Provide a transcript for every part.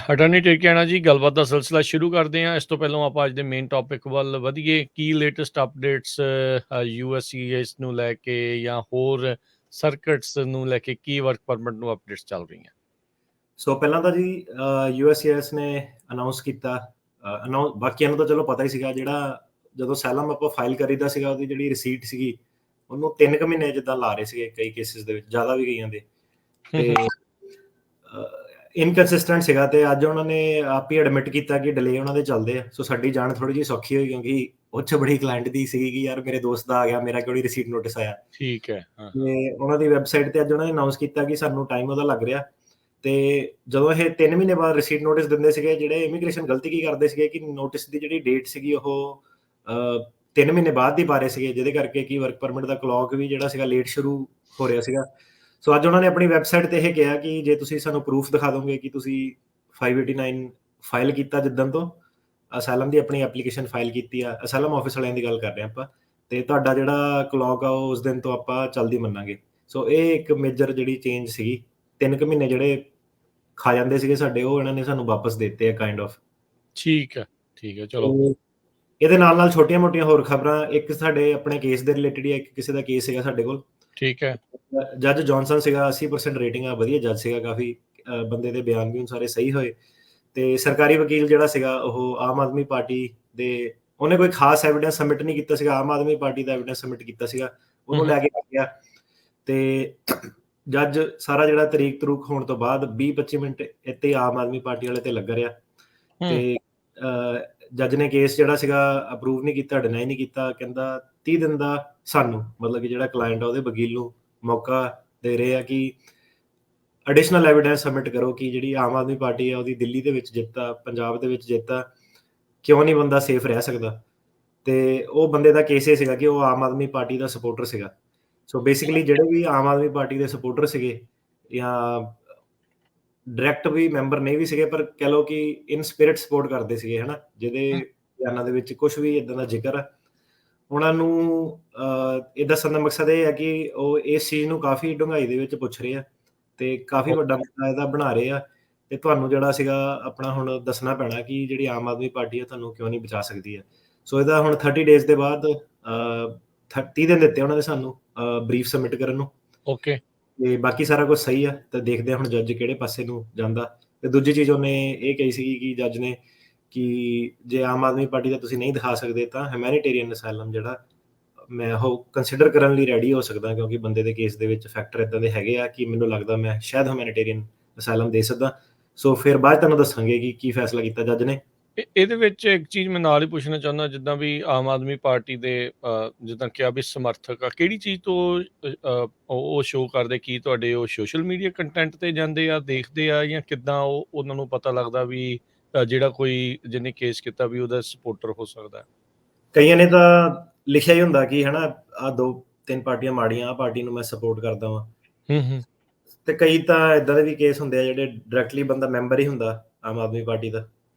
Attorney ਟਿਰਕਿਆਣਾ ਜੀ, ਗੱਲਬਾਤ ਦਾ ਸਿਲਸਿਲਾ ਸ਼ੁਰੂ ਕਰਦੇ ਹਾਂ। ਇਸ ਤੋਂ ਪਹਿਲਾਂ ਆਪਾਂ ਅੱਜ ਦੇ ਮੇਨ ਟੌਪਿਕ ਵੱਲ ਵਧੀਏ। ਕੀ ਲੇਟੈਸਟ ਅਪਡੇਟਸ USCIS ਨੂੰ ਲੈ ਕੇ ਜਾਂ ਹੋਰ ਸਰਕਟਸ ਨੂੰ ਲੈ ਕੇ ਕੀ ਵਰਕ ਪਰਮਿਟ ਨੂੰ ਅਪਡੇਟਸ ਚੱਲ ਰਹੀਆਂ? ਸੋ ਪਹਿਲਾਂ ਤਾਂ ਜੀ USCIS ਨੇ ਅਨਾਉਂਸ ਕੀਤਾ, ਬਾਕੀਆਂ ਨੂੰ ਤਾਂ ਚਲੋ ਪਤਾ ਹੀ ਸੀਗਾ। ਜਿਹੜਾ ਜਦੋਂ ਸੈਲਮ ਆਪਾਂ ਫਾਈਲ ਕਰੀਦਾ ਸੀਗਾ, ਉਹਦੀ ਜਿਹੜੀ ਰਿਸੀਟ ਸੀਗੀ ਉਹਨੂੰ 3 ਕੁ ਮਹੀਨੇ ਜਿੱਦਾਂ ਲਾ ਰਹੇ ਸੀਗੇ ਕਈ ਕੇਸਿਸ ਦੇ ਵਿੱਚ, ਜ਼ਿਆਦਾ ਵੀ ਗਈਆਂ ਦੇ, ਤੇ ਇਨਕਨਸਿਸਟੈਂਟ ਸੀਗਾ। ਤੇ ਅੱਜ ਉਹਨਾਂ ਨੇ ਆਪ ਹੀ ਐਡਮਿਟ ਕੀਤਾ ਕਿ ਡਿਲੇ ਉਹਨਾਂ ਦੇ ਚੱਲਦੇ ਆ। ਸੋ ਸਾਡੀ ਜਾਣ ਥੋੜੀ ਜਿਹੀ ਸੌਖੀ ਹੋਈ, ਕਿਉਂਕਿ ਉਹ 'ਚ ਬੜੀ ਕਲਾਇੰਟ ਦੀ ਸੀਗੀ ਕਿ ਯਾਰ ਮੇਰੇ ਦੋਸਤ ਦਾ ਆ ਗਿਆ, ਮੇਰਾ ਕਿਉਂ ਨਹੀਂ ਰਿਸੀਟ ਨੋਟਿਸ ਆਇਆ। ਠੀਕ ਹੈ। ਤੇ ਉਹਨਾਂ ਦੀ ਵੈਬਸਾਈਟ ਤੇ ਅੱਜ ਉਹਨਾਂ ਨੇ ਅਨਾਉਂਸ ਕੀਤਾ ਕਿ ਸਾਨੂੰ ਟਾਈਮ ਉਹਦਾ ਲੱਗ ਰਿਹਾ। ਤੇ ਜਦੋਂ ਇਹ 3 ਮਹੀਨੇ ਬਾਅਦ ਰਿਸੀਟ ਨੋਟਿਸ ਦਿੰਦੇ ਸੀਗੇ, ਜਿਹੜੇ ਇਮੀਗ੍ਰੇਸ਼ਨ ਗਲਤੀ ਕੀ ਕਰਦੇ ਸੀਗੇ ਕਿ ਨੋਟਿਸ ਦੀ ਜਿਹੜੀ ਡੇਟ ਸੀਗੀ ਉਹ 3 ਮਹੀਨੇ ਬਾਅਦ ਦੀ ਪਾ ਰਹੇ ਸੀਗੇ, ਜਿਹਦੇ ਕਰਕੇ ਕਿ ਵਰਕ ਪਰਮਿਟ ਦਾ ਕਲੌਕ ਵੀ ਜਿਹੜਾ ਸੀਗਾ ਲੇਟ ਸ਼ੁਰੂ ਹੋ ਰਿਹਾ ਸੀਗਾ। ਸੋ ਅੱਜ ਉਹਨਾਂ ਨੇ ਆਪਣੀ ਵੈਬਸਾਈਟ ਤੇ ਇਹ ਕਿਹਾ ਕਿ ਜੇ ਤੁਸੀਂ ਸਾਨੂੰ ਪ੍ਰੂਫ ਦਿਖਾ ਦੋਗੇ ਕਿ ਤੁਸੀਂ 589 ਫਾਈਲ ਕੀਤਾ ਜਿੱਦਣ ਤੋਂ ਅਸਾਲਮ ਦੀ ਆਪਣੀ ਐਪਲੀਕੇਸ਼ਨ ਫਾਈਲ ਕੀਤੀ ਆ, ਅਸਾਲਮ ਆਫਿਸ ਵਾਲਿਆਂ ਦੀ ਗੱਲ ਕਰ ਰਹੇ ਆਪਾਂ, ਤੇ ਤੁਹਾਡਾ ਜਿਹੜਾ ਕਲੌਕ ਆ ਉਹ ਉਸ ਦਿਨ ਤੋਂ ਆਪਾਂ ਚੱਲਦੀ ਮੰਨਾਂਗੇ। ਸੋ ਇਹ ਇੱਕ ਮੇਜਰ ਜਿਹੜੀ ਚੇਂਜ ਸੀਗੀ। 3 ਕੁ ਮਹੀਨੇ ਜਿਹੜੇ ਖਾ ਜਾਂਦੇ ਸੀਗੇ ਸਾਡੇ, ਉਹ ਇਹਨਾਂ ਨੇ ਸਾਨੂੰ ਵਾਪਸ ਦੇ ਦਿੱਤੇ ਆ ਕਾਈਂਡ ਆਫ। ਠੀਕ ਹੈ, ਚਲੋ। ਇਹਦੇ ਨਾਲ ਛੋਟੀਆਂ-ਮੋਟੀਆਂ ਹੋਰ ਖਬਰਾਂ, ਇੱਕ ਸਾਡੇ ਆਪਣੇ ਕੇਸ ਦੇ ਰਿਲੇਟਡ ਹੀ ਇੱਕ ਕਿਸੇ ਦਾ ਕੇਸ ਸੀਗਾ ਸਾਡੇ ਕੋਲ। ਠੀਕ ਹੈ। ਜੱਜ ਜੌਨਸਨ ਸੀਗਾ, 80% ਰੇਟਿੰਗ ਆ, ਵਧੀਆ ਜੱਜ ਸੀਗਾ, ਕਾਫੀ ਬੰਦੇ ਦੇ ਬਿਆਨ ਵੀ ਸਾਰੇ ਸਹੀ ਹੋਏ। ਤੇ ਸਰਕਾਰੀ ਵਕੀਲ ਜਿਹੜਾ ਸੀਗਾ ਉਹ ਆਮ ਆਦਮੀ ਪਾਰਟੀ ਦੇ, ਉਹਨੇ ਕੋਈ ਖਾਸ ਐਵੀਡੈਂਸ ਸਬਮਿਟ ਨਹੀਂ ਕੀਤਾ ਸੀਗਾ, ਆਮ ਆਦਮੀ ਪਾਰਟੀ ਦਾ ਐਵੀਡੈਂਸ ਸਬਮਿਟ ਕੀਤਾ ਸੀਗਾ, ਉਹਨੂੰ ਲੈ ਕੇ ਆ ਗਿਆ। ਤੇ ਜੱਜ ਸਾਰਾ ਜਿਹੜਾ ਤਰੀਕ ਤਰੂਕ ਹੋਣ ਤੋਂ ਬਾਅਦ 20-25 ਮਿੰਟ ਇੱਥੇ ਆਮ ਆਦਮੀ ਪਾਰਟੀ ਵਾਲੇ ਤੇ ਲੱਗਾ ਰਿਹਾ। ਤੇ ਜੱਜ ਨੇ ਕੇਸ ਜਿਹੜਾ ਸੀਗਾ ਅਪਰੂਵ ਨਹੀਂ ਕੀਤਾ, ਡਿਨਾਈ ਨਹੀਂ ਕੀਤਾ। ਕਹਿੰਦਾ 30 ਦਿਨ ਦਾ ਸਾਨੂੰ, ਮਤਲਬ ਕਿ ਜਿਹੜਾ ਕਲਾਇੰਟ ਆ ਉਹਦੇ ਵਕੀਲ ਨੂੰ ਮੌਕਾ ਦੇ ਰਹੇ ਆ ਕਿ ਐਡੀਸ਼ਨਲ ਐਵੀਡੈਂਸ ਸਬਮਿਟ ਕਰੋ ਕਿ ਜਿਹੜੀ ਆਮ ਆਦਮੀ ਪਾਰਟੀ ਆ ਉਹਦੀ ਦਿੱਲੀ ਦੇ ਵਿੱਚ ਜਿੱਤ ਆ, ਪੰਜਾਬ ਦੇ ਵਿੱਚ ਜਿੱਤ ਆ, ਕਿਉਂ ਨਹੀਂ ਬੰਦਾ ਸੇਫ ਰਹਿ ਸਕਦਾ। ਤੇ ਉਹ ਬੰਦੇ ਦਾ ਕੇਸ ਇਹ ਸੀਗਾ ਕਿ ਉਹ ਆਮ ਆਦਮੀ ਪਾਰਟੀ ਦਾ ਸਪੋਰਟਰ ਸੀਗਾ। ਸੋ ਬੇਸਿਕਲੀ ਜਿਹੜੇ ਵੀ ਆਮ ਆਦਮੀ ਪਾਰਟੀ ਦੇ ਸਪੋਰਟਰ ਸੀਗੇ ਜਾਂ ਡਾਇਰੈਕਟ ਵੀ ਮੈਂਬਰ ਨਹੀਂ ਵੀ ਸੀਗੇ, ਪਰ ਕਹਿ ਲਓ ਕਿ ਇਨ ਸਪਿਰਿਟ ਸਪੋਰਟ ਕਰਦੇ ਸੀਗੇ, ਹਨਾ, ਜਿਹਦੇ ਬਿਆਨਾਂ ਦੇ ਵਿੱਚ ਕੁਝ ਵੀ ਇਦਾਂ ਦਾ ਜ਼ਿਕਰ ਆ, ਉਹਨਾਂ ਨੂੰ ਇਹ ਦੱਸਣ ਦਾ ਮਕਸਦ ਇਹ ਹੈ ਕਿ ਉਹ ਇਸ ਚੀਜ਼ ਨੂੰ ਕਾਫੀ ਡੂੰਘਾਈ ਦੇ ਵਿੱਚ ਪੁੱਛ ਰਹੇ ਆ ਤੇ ਕਾਫੀ ਵੱਡਾ ਮੁੱਦਾ ਇਹਦਾ ਬਣਾ ਰਹੇ ਆ। ਤੇ ਤੁਹਾਨੂੰ ਜਿਹੜਾ ਸੀਗਾ ਆਪਣਾ ਹੁਣ ਦੱਸਣਾ ਪੈਣਾ ਕਿ ਜਿਹੜੀ ਆਮ ਆਦਮੀ ਪਾਰਟੀ ਆ ਤੁਹਾਨੂੰ ਕਿਉਂ ਨਹੀਂ ਬਚਾ ਸਕਦੀ ਹੈ। ਸੋ ਇਹਦਾ ਹੁਣ 30 ਡੇਜ਼ ਦੇ ਬਾਅਦ 30 ਦਿਨ ਦਿੱਤੇ ਉਹਨਾਂ ਨੇ ਸਾਨੂੰ ਬਰੀਫ ਸਬਮਿਟ ਕਰਨ ਨੂੰ। ਓਕੇ। ਤੇ ਬਾਕੀ ਸਾਰਾ ਕੁਝ ਸਹੀ ਆ, ਤੇ ਦੇਖਦੇ ਆ ਹੁਣ ਜੱਜ ਕਿਹੜੇ ਪਾਸੇ ਨੂੰ ਜਾਂਦਾ। ਤੇ ਦੂਜੀ ਚੀਜ਼ ਉਹਨੇ ਇਹ ਕਹੀ ਸੀਗੀ ਕਿ ਜੱਜ ਨੇ ਕਿ ਜੇ ਆਮ ਆਦਮੀ ਪਾਰਟੀ ਦਾ ਤੁਸੀਂ ਨਹੀਂ ਦਿਖਾ ਸਕਦੇ ਤਾਂ ਹਿਊਮੈਨਿਟੇਰੀਅਨ ਅਸਾਈਲਮ ਜਿਹੜਾ ਮੈਂ ਉਹ ਕੰਸੀਡਰ ਕਰਨ ਲਈ ਰੈਡੀ ਹੋ ਸਕਦਾ, ਕਿਉਂਕਿ ਬੰਦੇ ਦੇ ਕੇਸ ਦੇ ਵਿੱਚ ਫੈਕਟਰ ਇਦਾਂ ਦੇ ਹੈਗੇ ਆ ਕਿ ਮੈਨੂੰ ਲੱਗਦਾ ਮੈਂ ਸ਼ਾਇਦ ਹਿਊਮੈਨਿਟੇਰੀਅਨ ਅਸਾਈਲਮ ਦੇ ਸਕਦਾ। ਸੋ ਫਿਰ ਬਾਅਦ ਤੁਹਾਨੂੰ ਦੱਸਾਂਗੇ ਕਿ ਕੀ ਫੈਸਲਾ ਕੀਤਾ ਜੱਜ ਨੇ। ਇਹਦੇ ਵਿੱਚ ਇੱਕ ਚੀਜ਼ ਮੈਂ ਨਾਲ ਹੀ ਪੁੱਛਣਾ ਚਾਹੁੰਦਾ, ਜਿੱਦਾਂ ਵੀ ਆਮ ਆਦਮੀ ਪਾਰਟੀ ਦੇ ਜਿੱਦਾਂ ਕਿਹਾ ਵੀ ਸਮਰਥਕ ਆ, ਕਿਹੜੀ ਚੀਜ਼ ਤੋਂ ਉਹ ਸ਼ੋਅ ਕਰਦੇ? ਕੀ ਤੁਹਾਡੇ ਉਹ ਸੋਸ਼ਲ ਮੀਡੀਆ ਕੰਟੈਂਟ ਤੇ ਜਾਂਦੇ ਆ, ਦੇਖਦੇ ਆ, ਜਾਂ ਕਿੱਦਾਂ ਉਹਨਾਂ ਨੂੰ ਪਤਾ ਲੱਗਦਾ ਵੀ ਜਿਹੜਾ ਕੋਈ ਜਿਹਨੇ ਕੇਸ ਕੀਤਾ ਵੀ ਉਹਦਾ ਸਪੋਰਟਰ ਹੋ ਸਕਦਾ? ਕਈਆਂ ਨੇ ਤਾਂ ਲਿਖਿਆ ਹੀ ਹੁੰਦਾ ਕਿ ਹਨਾ ਆਹ 2-3 ਪਾਰਟੀਆਂ ਮਾੜੀਆਂ, ਆਹ ਪਾਰਟੀ ਨੂੰ ਮੈਂ ਸਪੋਰਟ ਕਰਦਾ ਵਾਂ। ਤੇ ਕਈ ਤਾਂ ਇਦਾਂ ਦੇ ਵੀ ਕੇਸ ਹੁੰਦੇ ਆ ਜਿਹੜੇ ਡਾਇਰੈਕਟਲੀ ਬੰਦਾ ਮੈਂਬਰ ਹੀ ਹੁੰਦਾ ਆਮ ਆਦਮੀ ਪਾਰਟੀ ਦਾ,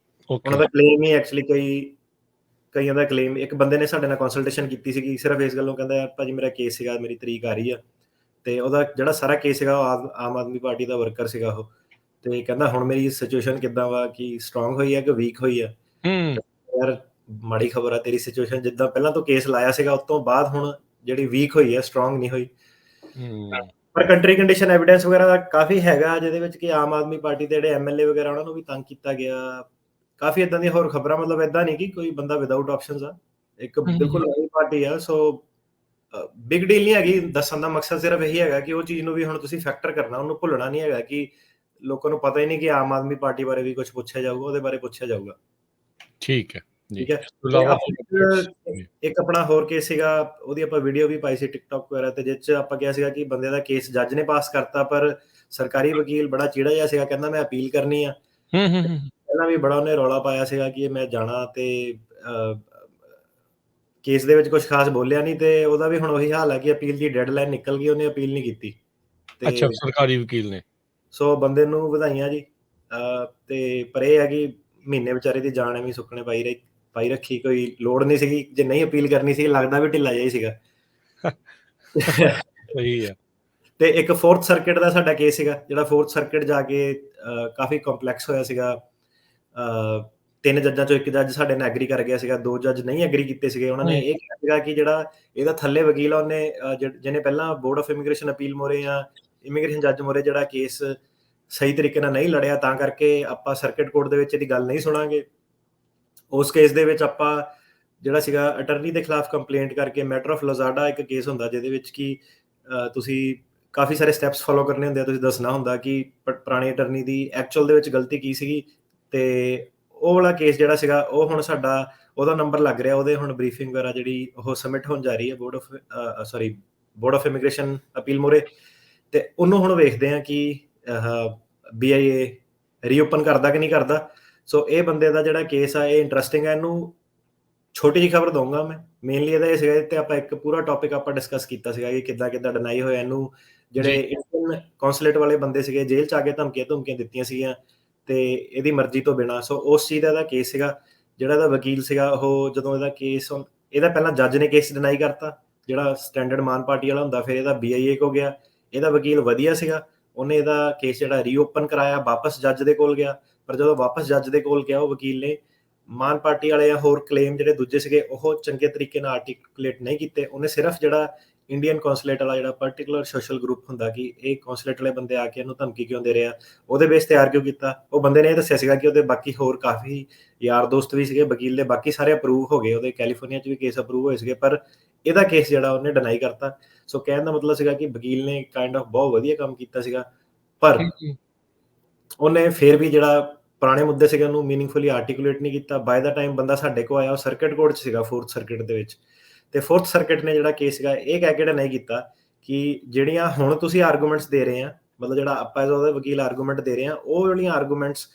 ਉਹਨਾਂ ਦਾ ਕਲੇਮ ਹੀ ਐਕਚੁਅਲੀ ਕਈਆਂ ਦਾ ਕਲੇਮ, ਇੱਕ ਬੰਦੇ ਨੇ ਸਾਡੇ ਨਾਲ ਕੰਸਲਟੇਸ਼ਨ ਕੀਤੀ ਸੀਗੀ ਸਿਰਫ ਇਸ ਗੱਲੋਂ, ਕਹਿੰਦਾ ਭਾਜੀ ਮੇਰਾ ਕੇਸ ਸੀਗਾ, ਮੇਰੀ ਤਰੀਕ ਆ ਰਹੀ ਆ, ਤੇ ਉਹਦਾ ਜਿਹੜਾ ਸਾਰਾ ਕੇਸ ਸੀਗਾ ਉਹ ਆਮ ਆਦਮੀ ਪਾਰਟੀ ਦਾ ਵਰਕਰ ਸੀਗਾ ਉਹ, ਤੇ ਕਹਿੰਦਾ ਹੁਣ ਮੇਰੀ ਸਿਚੁਏਸ਼ਨ ਕਿੱਦਾਂ ਵਾ, ਕਿ ਸਟਰੋਂਗ ਹੋਈ ਆ ਕਿ ਵੀਕ ਹੋਈ ਆ। ਯਾਰ ਮਾੜੀ ਖਬਰ ਆ, ਤੇਰੀ ਸਿਚੁਏਸ਼ਨ ਜਿੱਦਾਂ ਪਹਿਲਾਂ ਤੋਂ ਕੇਸ ਲਾਇਆ ਸੀਗਾ ਉਸ ਤੋਂ ਬਾਅਦ ਹੁਣ ਜਿਹੜੀ ਵੀਕ ਹੋਈ ਆ, ਸਟਰੋਂਗ ਨਹੀਂ ਹੋਈ। ਪਰ ਕੰਟਰੀ ਕੰਡੀਸ਼ਨ ਐਵੀਡੈਂਸ ਵਗੈਰਾ ਕਾਫੀ ਹੈਗਾ, ਜਿਹਦੇ ਵਿੱਚ ਕਿ ਆਮ ਆਦਮੀ ਪਾਰਟੀ ਦੇ ਜਿਹੜੇ MLA ਵਗੈਰਾ ਉਹਨਾਂ ਨੂੰ ਵੀ ਤੰਗ ਕੀਤਾ ਗਿਆ, ਕਾਫੀ ਇਦਾਂ ਦੀਆਂ ਹੋਰ ਖਬਰਾਂ। ਮਤਲਬ ਇਦਾਂ ਨਹੀਂ ਕਿ ਕੋਈ ਬੰਦਾ ਵਿਦਆਊਟ ਆਪਸ਼ਨਸ ਆ, ਇੱਕ ਬਿਲਕੁਲ ਨਵੀਂ ਪਾਰਟੀ ਆ। ਸੋ ਬਿਗ ਡੀਲ ਨਹੀਂ ਹੈਗੀ, ਦੱਸਣ ਦਾ ਮਕਸਦ ਸਿਰਫ ਇਹੀ ਹੈਗਾ ਕਿ ਉਹ ਚੀਜ਼ ਨੂੰ ਵੀ ਹੁਣ ਤੁਸੀਂ ਫੈਕਟਰ ਕਰਨਾ, ਉਹਨੂੰ ਭੁੱਲਣਾ ਨਹੀਂ ਹੈਗਾ ਕਿ ਲੋਕਾਂ ਨੂੰ ਪਤਾ ਹੀ ਨਹੀਂ ਕਿ ਆਮ ਆਦਮੀ ਪਾਰਟੀ ਬਾਰੇ ਵੀ ਕੁਝ ਪੁੱਛਿਆ ਜਾਊਗਾ, ਉਹਦੇ ਬਾਰੇ ਪੁੱਛਿਆ ਜਾਊਗਾ। ਠੀਕ ਹੈ। ਇੱਕ ਆਪਣਾ ਹੋਰ ਕੇਸ ਸੀਗਾ, ਉਹਦੀ ਆਪਾਂ ਵੀਡੀਓ ਵੀ ਪਾਈ ਸੀ ਟਿਕਟੌਕ ਵਗੈਰਾ ਤੇ, ਜਿਸ 'ਚ ਆਪਾਂ ਕਿਹਾ ਸੀਗਾ ਕਿ ਬੰਦੇ ਦਾ ਕੇਸ ਜੱਜ ਨੇ ਪਾਸ ਕਰਤਾ, ਪਰ ਸਰਕਾਰੀ ਵਕੀਲ ਬੜਾ ਚਿੜਾ ਜਿਹਾ ਸੀਗਾ, ਕਹਿੰਦਾ ਮੈਂ ਅਪੀਲ ਕਰਨੀ ਆ। ਪਹਿਲਾਂ ਵੀ ਬੜਾ ਉਹਨੇ ਰੌਲਾ ਪਾਇਆ ਸੀਗਾ ਕਿ ਮੈਂ ਜਾਣਾ, ਤੇ ਕੇਸ ਦੇ ਵਿੱਚ ਕੁਝ ਖਾਸ ਬੋਲਿਆ ਨਹੀਂ, ਤੇ ਉਹਦਾ ਵੀ ਹੁਣ ਉਹੀ ਹਾਲ ਹੈ ਕਿ ਅਪੀਲ ਦੀ ਡੈਡਲਾਈਨ ਨਿਕਲ ਗਈ, ਉਹਨੇ ਅਪੀਲ ਨਹੀਂ ਕੀਤੀ। ਅੱਛਾ, ਸਰਕਾਰੀ ਵਕੀਲ ਨੇ। ਸੋ ਬੰਦੇ ਨੂੰ ਵਧਾਈਆਂ ਜੀ। ਤੇ ਪਰ ਇਹ ਹੈ ਕਿ ਮਹੀਨੇ ਵਿਚਾਰੇ ਦੀ ਜਾਨ ਐਵੇਂ ਸੁੱਕਣੇ ਪਾਈ ਰੱਖੀ, ਕੋਈ ਲੋੜ ਨਹੀਂ ਸੀਗੀ, ਜੇ ਨਹੀਂ ਅਪੀਲ ਕਰਨੀ ਸੀ ਲੱਗਦਾ ਵੀ ਢਿੱਲਾ ਜਿਹਾ ਹੀ ਸੀਗਾ। ਸਹੀ ਹੈ। ਤੇ ਇੱਕ 4th ਸਰਕਿਟ ਦਾ ਸਾਡਾ ਕੇਸ ਸੀਗਾ, ਜਿਹੜਾ 4th ਸਰਕਿਟ ਜਾ ਕੇ ਕਾਫੀ ਕੰਪਲੈਕਸ ਹੋਇਆ ਸੀਗਾ। 3 ਜੱਜਾਂ ਚੋਂ 1 ਜੱਜ ਸਾਡੇ ਨਾਲ ਐਗਰੀ ਕਰ ਗਿਆ ਸੀਗਾ, 2 ਜੱਜ ਨਹੀਂ ਐਗਰੀ ਕੀਤੇ ਸੀਗੇ। ਉਹਨਾਂ ਨੇ ਹੂੰ। ਇਹ ਕਿਹਾ ਸੀਗਾ ਕਿ ਜਿਹੜਾ ਇਹਦਾ ਥੱਲੇ ਵਕੀਲ ਆ ਉਹਨੇ ਜਿਹਨੇ ਪਹਿਲਾਂ ਬੋਰਡ ਆਫ ਇਮੀਗ੍ਰੇਸ਼ਨ ਅਪੀਲ ਮੋਰੇ ਜਾਂ ਇਮੀਗ੍ਰੇਸ਼ਨ ਜੱਜ ਮੋਰੇ ਜਿਹੜਾ ਕੇਸ ਸਹੀ ਤਰੀਕੇ ਨਾਲ ਨਹੀਂ ਲੜਿਆ, ਤਾਂ ਕਰਕੇ ਆਪਾਂ ਸਰਕਿਟ ਕੋਰਟ ਦੇ ਵਿੱਚ ਇਹਦੀ ਗੱਲ ਨਹੀਂ ਸੁਣਾਂਗੇ। ਉਸ ਕੇਸ ਦੇ ਵਿੱਚ ਆਪਾਂ ਜਿਹੜਾ ਸੀਗਾ ਅਟਰਨੀ ਦੇ ਖਿਲਾਫ ਕੰਪਲੇਂਟ ਕਰਕੇ, ਮੈਟਰ ਆਫ ਲੋਜ਼ਾਡਾ ਇੱਕ ਕੇਸ ਹੁੰਦਾ ਜਿਹਦੇ ਵਿੱਚ ਕਿ ਤੁਸੀਂ ਕਾਫੀ ਸਾਰੇ ਸਟੈਪਸ ਫੋਲੋ ਕਰਨੇ ਹੁੰਦੇ ਆ, ਤੁਸੀਂ ਦੱਸਣਾ ਹੁੰਦਾ ਕਿ ਪੁਰਾਣੇ ਅਟਰਨੀ ਦੀ ਐਕਚੁਅਲ ਦੇ ਵਿੱਚ ਗਲਤੀ ਕੀ ਸੀਗੀ। ਤੇ ਉਹ ਵਾਲਾ ਕੇਸ ਜਿਹੜਾ ਸੀਗਾ ਉਹ ਹੁਣ ਸਾਡਾ ਉਹਦਾ ਨੰਬਰ ਲੱਗ ਰਿਹਾ, ਉਹਦੇ ਹੁਣ ਬਰੀਫਿੰਗ ਵਗੈਰਾ ਜਿਹੜੀ ਉਹ ਸਬਮਿਟ ਹੋਣ ਜਾ ਰਹੀ ਹੈ ਬੋਰਡ ਆਫ ਇਮੀਗ੍ਰੇਸ਼ਨ ਅਪੀਲ ਮੋਰੇ। ਤੇ ਉਹਨੂੰ ਹੁਣ ਵੇਖਦੇ ਆ ਕਿ BIA ਰੀਓਪਨ ਕਰਦਾ ਕਿ ਨਹੀਂ ਕਰਦਾ। ਸੋ ਇਹ ਬੰਦੇ ਦਾ ਜਿਹੜਾ ਕੇਸ ਆ ਇਹ ਇੰਟਰਸਟਿੰਗ ਹੈ। ਇਹਨੂੰ ਛੋਟੀ ਜਿਹੀ ਖਬਰ ਦਊਂਗਾ ਮੈਂ, ਮੇਨਲੀ ਇਹਦਾ ਇਹ ਸੀਗਾ ਤੇ ਆਪਾਂ ਇੱਕ ਪੂਰਾ ਟੌਪਿਕ ਆਪਾਂ ਡਿਸਕਸ ਕੀਤਾ ਸੀਗਾ ਕਿ ਕਿੱਦਾਂ ਡਿਨਾਈ ਹੋਇਆ ਇਹਨੂੰ। ਜਿਹੜੇ ਇੰਡੀਅਨ ਕੌਂਸੂਲੇਟ ਵਾਲੇ ਬੰਦੇ ਸੀਗੇ, ਜੇਲ੍ਹ ਚ ਆ ਕੇ ਧਮਕੀਆਂ ਦਿੱਤੀਆਂ ਸੀਗੀਆਂ ਤੇ ਇਹਦੀ ਮਰਜ਼ੀ ਤੋਂ ਬਿਨਾਂ। ਸੋ ਉਸ ਚੀਜ਼ ਦਾ ਇਹਦਾ ਕੇਸ ਸੀਗਾ। ਜਿਹੜਾ ਇਹਦਾ ਵਕੀਲ ਸੀਗਾ ਉਹ ਜਦੋਂ ਇਹਦਾ ਪਹਿਲਾਂ ਜੱਜ ਨੇ ਕੇਸ ਡਿਨਾਈ ਕਰਤਾ, ਜਿਹੜਾ ਸਟੈਂਡਰਡ ਮਾਨ ਪਾਰਟੀ ਵਾਲਾ ਹੁੰਦਾ, ਫਿਰ ਇਹਦਾ BIA ਕੋ ਗਿਆ। ਇਹਦਾ ਵਕੀਲ ਵਧੀਆ ਸੀਗਾ, ਉਹਨੇ ਇਹਦਾ ਕੇਸ ਜਿਹੜਾ ਰੀਓਪਨ ਕਰਾਇਆ, ਵਾਪਸ ਜੱਜ ਦੇ ਕੋਲ ਗਿਆ। ਪਰ ਜਦੋਂ ਵਾਪਸ ਜੱਜ ਦੇ ਕੋਲ ਗਿਆ, ਉਹ ਵਕੀਲ ਨੇ ਮਾਨ ਪਾਰਟੀ ਵਾਲੇ ਜਾਂ ਹੋਰ ਕਲੇਮ ਜਿਹੜੇ ਦੂਜੇ ਸੀਗੇ ਉਹ ਚੰਗੇ ਤਰੀਕੇ ਨਾਲ ਆਰਟੀਕੂਲੇਟ ਨਹੀਂ ਕੀਤੇ। ਉਹਨੇ ਸਿਰਫ ਜਿਹੜਾ ਇੰਡੀਅਨ ਕੌਂਸੂਲੇਟ ਵਾਲਾ ਜਿਹੜਾ ਪਾਰਟਿਕੂਲਰ ਸੋਸ਼ਲ ਗਰੁੱਪ ਹੁੰਦਾ ਕਿ ਇਹ ਕੌਂਸੂਲੇਟ ਵਾਲੇ ਬੰਦੇ ਆ ਕੇ ਇਹਨੂੰ ਧਮਕੀ ਕਿਉਂ ਦੇ ਰਹੇ ਆ, ਉਹਦੇ ਬੇਸ ਤੇ ਆਰਗੂ ਕੀਤਾ। ਉਹ ਬੰਦੇ ਨੇ ਇਹ ਦੱਸਿਆ ਸੀਗਾ ਕਿ ਉਹਦੇ ਬਾਕੀ ਹੋਰ ਕਾਫੀ ਯਾਰ ਦੋਸਤ ਵੀ ਸੀਗੇ ਵਕੀਲ ਦੇ, ਬਾਕੀ ਸਾਰੇ ਅਪਰੂਵ ਹੋ ਗਏ, ਉਹਦੇ ਕੈਲੀਫੋਰਨੀਆ 'ਚ ਵੀ ਕੇਸ ਅਪਰੂਵ ਹੋਏ ਸੀਗੇ, ਪਰ ਇਹਦਾ ਕੇਸ ਜਿਹੜਾ ਉਹਨੇ ਡਿਨਾਈ ਕਰਤਾ। ਸੋ ਕਹਿਣ ਦਾ ਮਤਲਬ ਸੀਗਾ ਕਿ ਵਕੀਲ ਨੇ ਕਾਈਂਡ ਆਫ ਬਹੁਤ ਵਧੀਆ ਕੰਮ ਕੀਤਾ ਸੀਗਾ, ਪਰ ਉਹਨੇ ਫਿਰ ਵੀ ਜਿਹੜਾ ਪੁਰਾਣੇ ਮੁੱਦੇ ਸੀਗੇ ਉਹਨੂੰ ਮੀਨਿੰਗਫੁਲੀ ਆਰਟੀਕੂਲੇਟ ਨਹੀਂ ਕੀਤਾ। ਬਾਏ ਦਾ ਟਾਈਮ ਬੰਦਾ ਸਾਡੇ ਕੋਲ ਆਇਆ ਉਹ ਸਰਕਿਟ ਕੋਰਟ 'ਚ ਸੀਗਾ, 4th ਸਰਕਿਟ ਦੇ ਵਿੱਚ। ਤੇ 4th ਸਰਕਿਟ ਨੇ ਜਿਹੜਾ ਕੇਸ ਸੀਗਾ ਇਹ ਕਹਿ ਕੇ ਡਿਨਾਈ ਕੀਤਾ ਕਿ ਜਿਹੜੀਆਂ ਹੁਣ ਤੁਸੀਂ ਆਰਗੂਮੈਂਟਸ ਦੇ ਰਹੇ ਆ, ਮਤਲਬ ਜਿਹੜਾ ਆਪਾਂ ਉਹਦੇ ਵਕੀਲ ਆਰਗੂਮੈਂਟ ਦੇ ਰਹੇ ਆ, ਉਹ ਜਿਹੜੀਆਂ ਆਰਗੂਮੈਂਟਸ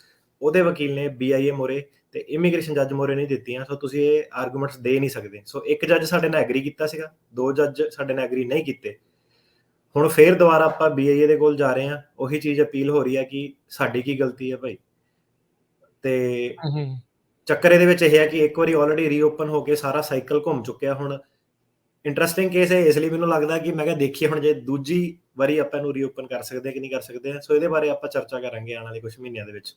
ਉਹਦੇ ਵਕੀਲ ਨੇ BIA ਮੋਰੇ ਤੇ ਇਮੀਗ੍ਰੇਸ਼ਨ ਜੱਜ ਮੋਰੇ ਨਹੀਂ ਦਿੱਤੀਆਂ। ਸੋ ਤੁਸੀਂ ਇਹ ਆਰਗੂਮੈਂਟਸ ਦੇ ਨਹੀਂ ਸਕਦੇ। ਸੋ ਇੱਕ ਜੱਜ ਸਾਡੇ ਨਾਲ ਐਗਰੀ ਕੀਤਾ ਸੀਗਾ, 2 ਜੱਜ ਸਾਡੇ ਨਾਲ ਐਗਰੀ ਨਹੀਂ ਕੀਤੇ। ਹੁਣ ਫੇਰ ਦੁਬਾਰਾ ਆਪਾਂ BIA ਦੇ ਕੋਲ ਜਾ ਰਹੇ ਆ, ਉਹੀ ਚੀਜ਼ ਅਪੀਲ ਹੋ ਰਹੀ ਹੈ ਕਿ ਸਾਡੀ ਕੀ ਗਲਤੀ ਹੈ ਭਾਈ। ਤੇ ਚੱਕਰ ਇਹਦੇ ਵਿੱਚ ਇਹ ਹੈ ਕਿ ਇੱਕ ਵਾਰੀ ਆਲਰੇਡੀ ਰੀਓਪਨ ਹੋ ਕੇ ਸਾਰਾ ਸਾਈਕਲ ਘੁੰਮ ਚੁੱਕਿਆ। ਹੁਣ ਇੰਟਰਸਟਿੰਗ ਕੇਸ ਹੈ, ਇਸ ਲਈ ਮੈਨੂੰ ਲੱਗਦਾ ਕਿ ਮੈਂ ਕਿਹਾ ਦੇਖੀਏ ਹੁਣ ਜੇ ਦੂਜੀ ਵਾਰੀ ਆਪਾਂ ਇਹਨੂੰ ਰੀਓਪਨ ਕਰ ਸਕਦੇ ਕਿ ਨਹੀਂ ਕਰ ਸਕਦੇ। ਸੋ ਇਹਦੇ ਬਾਰੇ ਆਪਾਂ ਚਰਚਾ ਕਰਾਂਗੇ ਆਉਣ ਵਾਲੇ ਕੁਝ ਮਹੀਨਿਆਂ ਦੇ ਵਿੱਚ।